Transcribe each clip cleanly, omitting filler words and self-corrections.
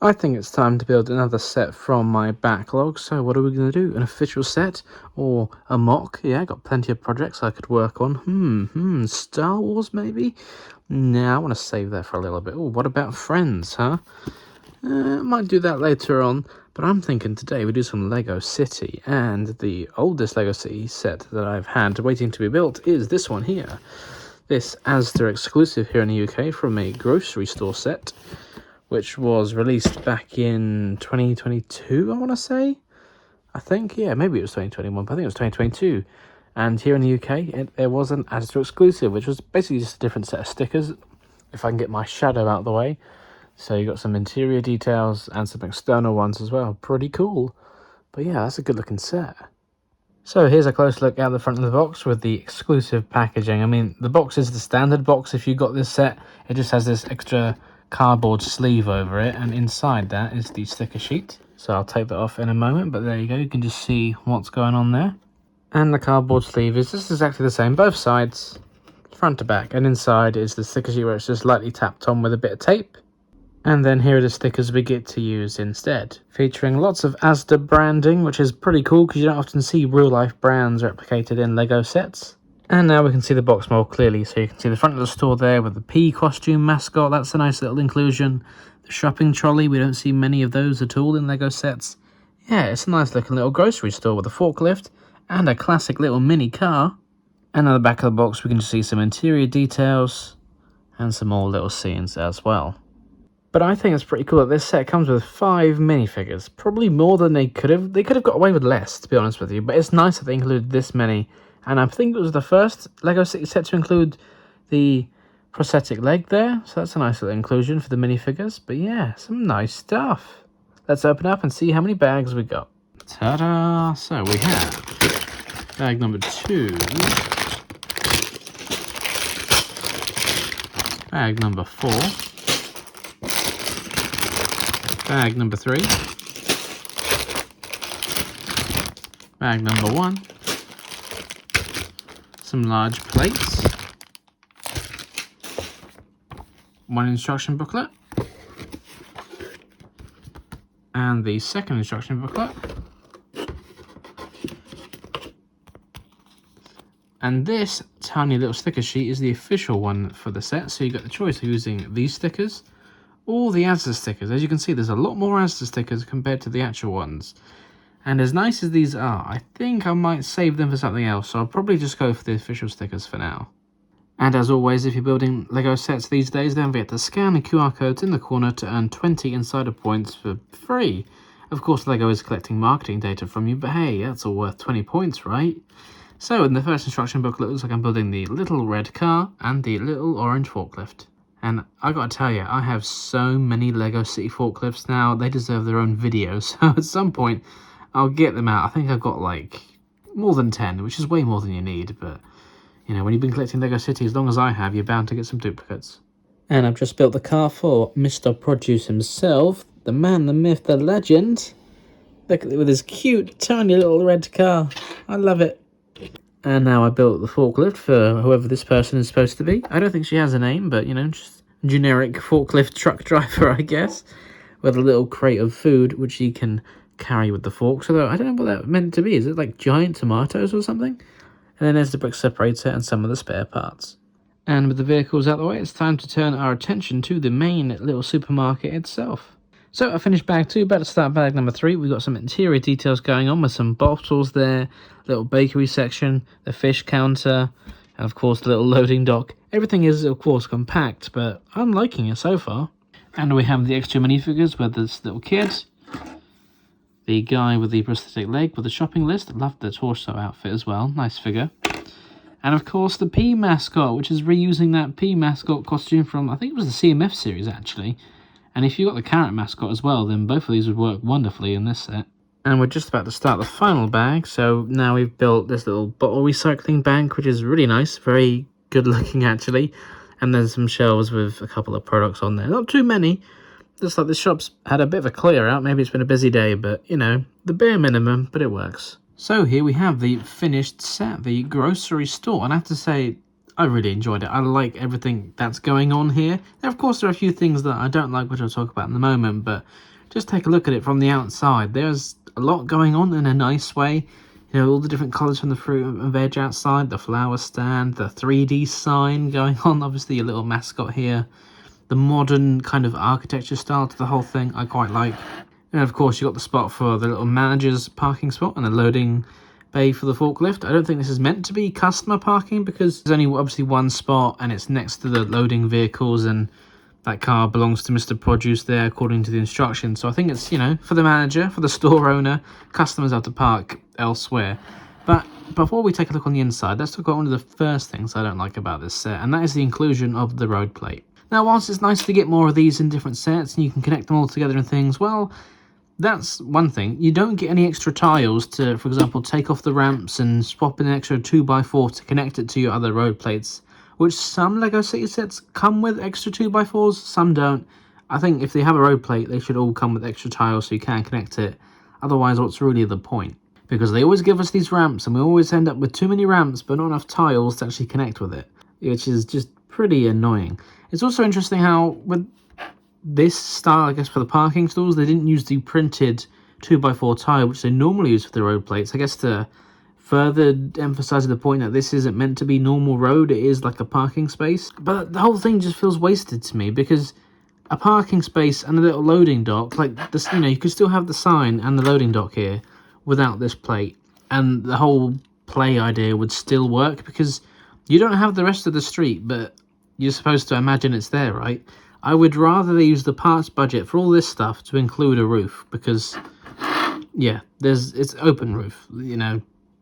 I think it's time to build another set from my backlog. So what are we going to do? An official set or a mock? Yeah, I got plenty of projects I could work on. Star Wars maybe? Nah, I want to save that for a little bit. Oh, what about Friends, huh? Might do that later on, but I'm thinking today we do some Lego City, and the oldest Lego City set that I've had waiting to be built is this one here. This Asda exclusive here in the UK from a grocery store set, which was released back in 2022, I want to say. I think, yeah, maybe it was 2021, but I think it was 2022. And here in the UK, there was an Asda exclusive, which was basically just a different set of stickers, if I can get my shadow out of the way. So you got some interior details and some external ones as well. Pretty cool. But yeah, that's a good looking set. So here's a close look at the front of the box with the exclusive packaging. I mean, the box is the standard box if you got this set. It just has this extra cardboard sleeve over it, and inside that is the sticker sheet. So I'll take that off in a moment, but there you go. You can just see what's going on there. And the cardboard sleeve is just exactly the same, both sides, front to back. And inside is the sticker sheet where it's just lightly tapped on with a bit of tape. And then here are the stickers we get to use instead, featuring lots of Asda branding, which is pretty cool because you don't often see real-life brands replicated in Lego sets. And now we can see the box more clearly, so you can see the front of the store there with the P costume mascot. That's a nice little inclusion. The shopping trolley, we don't see many of those at all in Lego sets. Yeah, it's a nice looking little grocery store with a forklift and a classic little mini car. And on the back of the box we can just see some interior details and some more little scenes as well. But I think it's pretty cool that this set comes with 5 minifigures. Probably more than they could have. They could have got away with less, to be honest with you. But it's nice that they included this many. And I think it was the first Lego City set to include the prosthetic leg there. So that's a nice little inclusion for the minifigures. But yeah, some nice stuff. Let's open up and see how many bags we got. Ta-da! So we have bag number 2. Bag number 4. Bag number 3, bag number 1, some large plates, 1 instruction booklet, and the second instruction booklet. And this tiny little sticker sheet is the official one for the set, so you got the choice of using these stickers or the Asda stickers. As you can see, there's a lot more Asda stickers compared to the actual ones. And as nice as these are, I think I might save them for something else, so I'll probably just go for the official stickers for now. And as always, if you're building Lego sets these days, don't forget to scan the QR codes in the corner to earn 20 insider points for free. Of course, Lego is collecting marketing data from you, but hey, that's all worth 20 points, right? So in the first instruction booklet, it looks like I'm building the little red car and the little orange forklift. And I gotta tell you, I have so many Lego City forklifts now, they deserve their own video. So at some point, I'll get them out. I think I've got like more than 10, which is way more than you need. But, you know, when you've been collecting Lego City as long as I have, you're bound to get some duplicates. And I've just built the car for Mr. Produce himself, the man, the myth, the legend. Look at it with his cute, tiny little red car. I love it. And now I built the forklift for whoever this person is supposed to be. I don't think she has a name, but, you know, just generic forklift truck driver, I guess. With a little crate of food, which she can carry with the forks. Although, I don't know what that meant to be. Is it like giant tomatoes or something? And then there's the brick separator and some of the spare parts. And with the vehicles out of the way, it's time to turn our attention to the main little supermarket itself. So I finished bag 2, about to start bag number 3. We've got some interior details going on with some bottles there, little bakery section, the fish counter, and of course the little loading dock. Everything is of course compact, but I'm liking it so far. And we have the extra minifigures with this little kid, the guy with the prosthetic leg with the shopping list. I love the torso outfit as well, nice figure. And of course the P mascot, which is reusing that P mascot costume from, I think it was the CMF series actually. And if you got the carrot mascot as well, then both of these would work wonderfully in this set. And we're just about to start the final bag, so now we've built this little bottle recycling bank, which is really nice, very good looking actually. And there's some shelves with a couple of products on there. Not too many, just like the shop's had a bit of a clear out, maybe it's been a busy day, but you know, the bare minimum, but it works. So here we have the finished set, the grocery store, and I have to say, I really enjoyed it. I like everything that's going on here. Of course, there are a few things that I don't like, which I'll talk about in a moment, but just take a look at it from the outside. There's a lot going on in a nice way. You know, all the different colours from the fruit and veg outside, the flower stand, the 3D sign going on, obviously a little mascot here. The modern kind of architecture style to the whole thing, I quite like. And of course, you got the spot for the little manager's parking spot and a loading bay for the forklift. I don't think this is meant to be customer parking because there's only obviously one spot and it's next to the loading vehicles, and that car belongs to Mr. Produce there according to the instructions. So I think it's, you know, for the manager, for the store owner, customers have to park elsewhere. But before we take a look on the inside, let's talk about one of the first things I don't like about this set, and that is the inclusion of the road plate. Now, whilst it's nice to get more of these in different sets and you can connect them all together and things, well, that's one thing. You don't get any extra tiles to, for example, take off the ramps and swap in an extra 2x4 to connect it to your other road plates, which some LEGO City sets come with extra 2x4s, some don't. I think if they have a road plate, they should all come with extra tiles so you can connect it. Otherwise, what's really the point? Because they always give us these ramps and we always end up with too many ramps but not enough tiles to actually connect with it, which is just pretty annoying. It's also interesting how with this style, I guess, for the parking stalls, they didn't use the printed 2x4 tile, which they normally use for the road plates. I guess to further emphasize the point that this isn't meant to be normal road, it is like a parking space. But the whole thing just feels wasted to me, because a parking space and a little loading dock, like this, you know, you could still have the sign and the loading dock here without this plate, and the whole play idea would still work, because you don't have the rest of the street, but you're supposed to imagine it's there, right? I would rather they use the parts budget for all this stuff to include a roof, because, yeah, it's open roof, you know,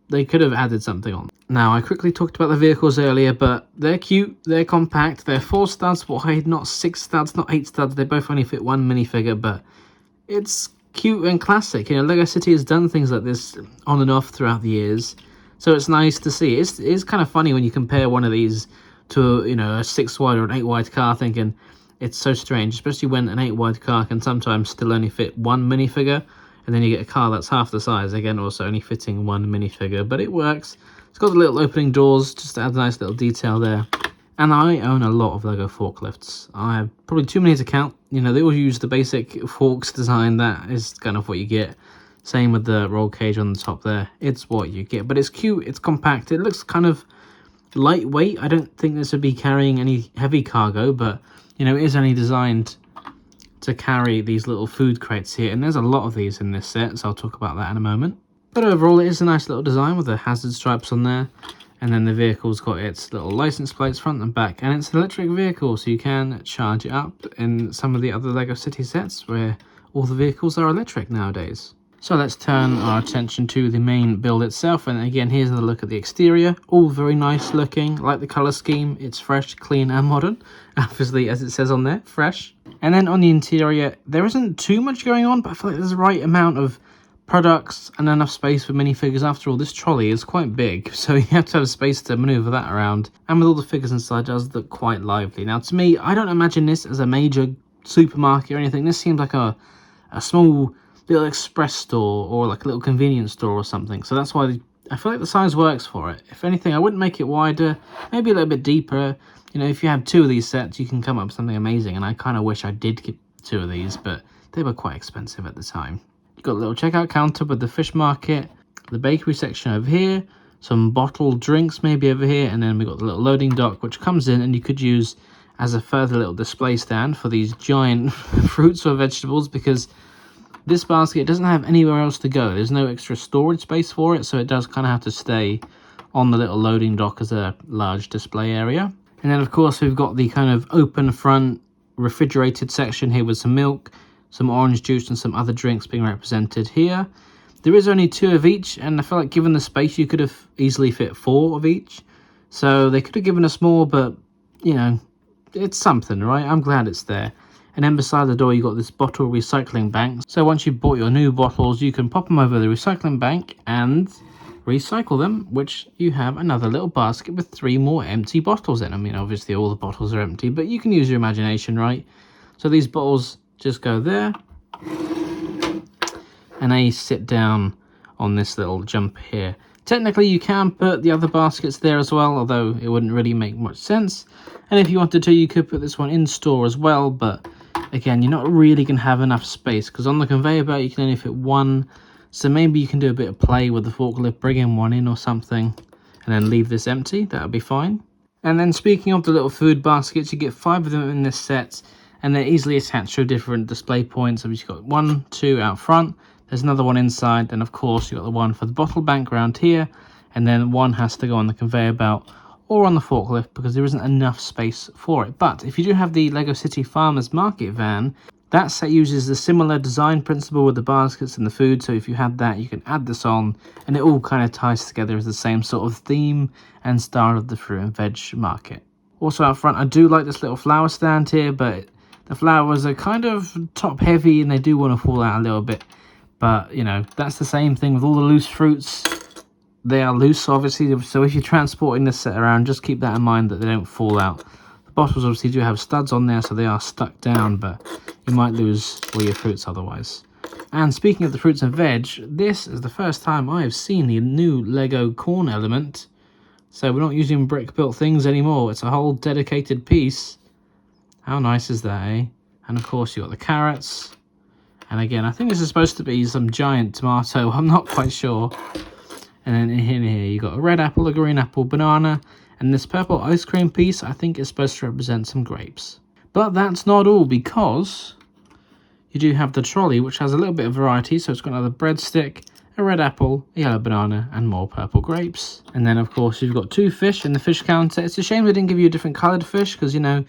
they could have added something on. Now, I quickly talked about the vehicles earlier, but they're cute, they're compact, they're 4 studs wide, not 6 studs, not 8 studs, they both only fit one minifigure, but it's cute and classic. You know, LEGO City has done things like this on and off throughout the years, so it's nice to see. It's kind of funny when you compare one of these to, you know, a 6 wide or an 8 wide car, thinking, it's so strange, especially when an 8 wide car can sometimes still only fit one minifigure, and then you get a car that's half the size, again also only fitting one minifigure, but it works. It's got the little opening doors, just to add a nice little detail there. And I own a lot of LEGO forklifts. I have probably too many to count. You know, they all use the basic forks design, that is kind of what you get. Same with the roll cage on the top there, it's what you get. But it's cute, it's compact, it looks kind of lightweight. I don't think this would be carrying any heavy cargo, but you know, it is only designed to carry these little food crates here, and there's a lot of these in this set, so I'll talk about that in a moment. But overall, it is a nice little design with the hazard stripes on there, and then the vehicle's got its little license plates front and back, and it's an electric vehicle, so you can charge it up in some of the other LEGO City sets where all the vehicles are electric nowadays. So let's turn our attention to the main build itself, and again, here's another look at the exterior. All very nice looking, like the colour scheme. It's fresh, clean and modern, obviously, as it says on there, fresh. And then on the interior, there isn't too much going on, but I feel like there's the right amount of products and enough space for minifigures. After all, this trolley is quite big, so you have to have space to manoeuvre that around. And with all the figures inside, it does look quite lively. Now, to me, I don't imagine this as a major supermarket or anything. This seems like a small little express store or like a little convenience store or something, so that's why I feel like the size works for it. If anything, I wouldn't make it wider, maybe a little bit deeper. You know, if you have 2 of these sets, you can come up with something amazing, and I kind of wish I did get 2 of these, but they were quite expensive at the time. You've got a little checkout counter with the fish market, the bakery section over here, some bottled drinks maybe over here, and then we've got the little loading dock, which comes in and you could use as a further little display stand for these giant fruits or vegetables, because this basket doesn't have anywhere else to go. There's no extra storage space for it, so it does kind of have to stay on the little loading dock as a large display area. And then, of course, we've got the kind of open front refrigerated section here with some milk, some orange juice, and some other drinks being represented here. There is only 2 of each, and I feel like given the space, you could have easily fit 4 of each. So they could have given us more, but, you know, it's something, right? I'm glad it's there. And then beside the door, you've got this bottle recycling bank. So once you've bought your new bottles, you can pop them over the recycling bank and recycle them, which you have another little basket with 3 more empty bottles in. I mean, obviously all the bottles are empty, but you can use your imagination, right? So these bottles just go there, and they sit down on this little jumper here. Technically, you can put the other baskets there as well, although it wouldn't really make much sense. And if you wanted to, you could put this one in store as well, but again, you're not really going to have enough space, because on the conveyor belt, you can only fit one. So maybe you can do a bit of play with the forklift, bring in one in or something, and then leave this empty. That would be fine. And then speaking of the little food baskets, you get 5 of them in this set, and they're easily attached to different display points. So you've got 1, 2 out front. There's another one inside, and of course you've got the one for the bottle bank around here, and then one has to go on the conveyor belt or on the forklift because there isn't enough space for it. But if you do have the Lego City Farmers Market van, that set uses the similar design principle with the baskets and the food, so if you had that, you can add this on, and it all kind of ties together as the same sort of theme and style of the fruit and veg market. Also out front, I do like this little flower stand here, but the flowers are kind of top heavy and they do want to fall out a little bit. But, you know, that's the same thing with all the loose fruits. They are loose, obviously, so if you're transporting this set around, just keep that in mind that they don't fall out. The bottles obviously do have studs on there, so they are stuck down, but you might lose all your fruits otherwise. And speaking of the fruits and veg, this is the first time I have seen the new Lego corn element. So we're not using brick-built things anymore. It's a whole dedicated piece. How nice is that, eh? And of course, you've got the carrots. And again, I think this is supposed to be some giant tomato. I'm not quite sure. And then in here, you've got a red apple, a green apple, banana, and this purple ice cream piece, I think is supposed to represent some grapes. But that's not all, because you do have the trolley, which has a little bit of variety. So it's got another breadstick, a red apple, a yellow banana, and more purple grapes. And then, of course, you've got 2 fish in the fish counter. It's a shame they didn't give you a different coloured fish, because, you know,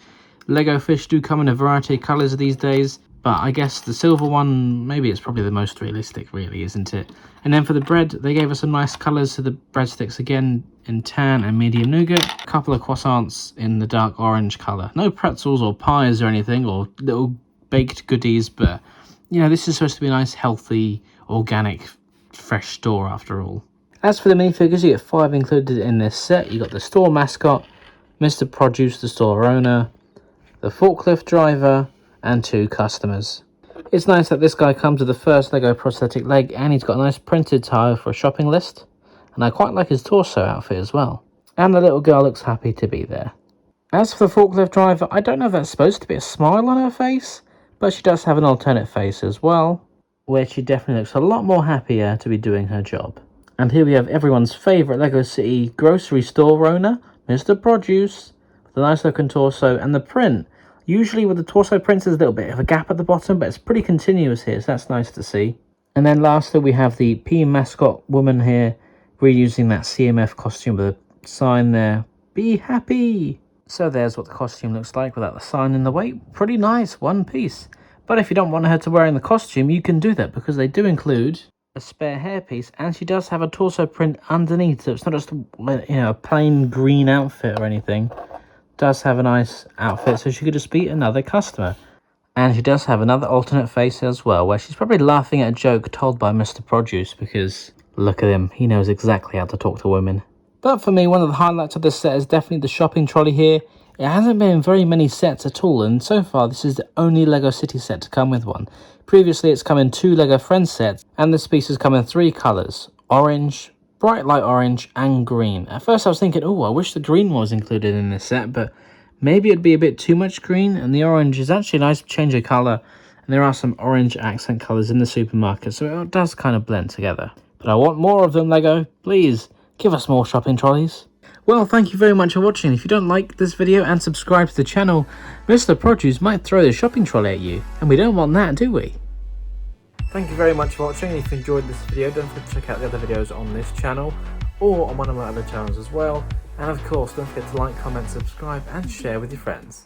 Lego fish do come in a variety of colours these days. But I guess the silver one, maybe it's probably the most realistic, really, isn't it? And then for the bread, they gave us some nice colours to the breadsticks, again in tan and medium nougat. A couple of croissants in the dark orange colour. No pretzels or pies or anything, or little baked goodies, but, you know, this is supposed to be a nice, healthy, organic, fresh store after all. As for the minifigures, you get 5 included in this set. You got the store mascot, Mr. Produce, the store owner, the forklift driver, and 2 customers. It's nice that this guy comes with the first Lego prosthetic leg, and he's got a nice printed tile for a shopping list, and I quite like his torso outfit as well. And the little girl looks happy to be there. As for the forklift driver, I don't know if that's supposed to be a smile on her face, but she does have an alternate face as well, where she definitely looks a lot more happier to be doing her job. And here we have everyone's favourite Lego City grocery store owner, Mr. Produce, with the nice looking torso and the print. Usually with the torso prints, there's a little bit of a gap at the bottom, but it's pretty continuous here, so that's nice to see. And then lastly, we have the P mascot woman here, reusing that CMF costume with a sign there. Be happy! So there's what the costume looks like without the sign in the way. Pretty nice, one piece. But if you don't want her to wear in the costume, you can do that, because they do include a spare hairpiece, and she does have a torso print underneath, so it's not just, you know, a plain green outfit or anything. Does have a nice outfit, so she could just be another customer. And she does have another alternate face as well, where she's probably laughing at a joke told by Mr. Produce, because look at him, he knows exactly how to talk to women. But for me, one of the highlights of this set is definitely the shopping trolley here. It hasn't been in very many sets at all, and so far this is the only Lego City set to come with one. Previously it's come in 2 Lego Friends sets, and this piece has come in 3 colours: orange, bright light orange, and green. At first I was thinking, oh, I wish the green was included in this set, but maybe it'd be a bit too much green, and the orange is actually a nice change of colour, and there are some orange accent colours in the supermarket, so it does kind of blend together. But I want more of them, Lego. Please, give us more shopping trolleys. Well, thank you very much for watching. If you don't like this video and subscribe to the channel, Mr. Produce might throw the shopping trolley at you, and we don't want that, do we? Thank you very much for watching. If you enjoyed this video, don't forget to check out the other videos on this channel, or on one of my other channels as well. And of course, don't forget to like, comment, subscribe, and share with your friends.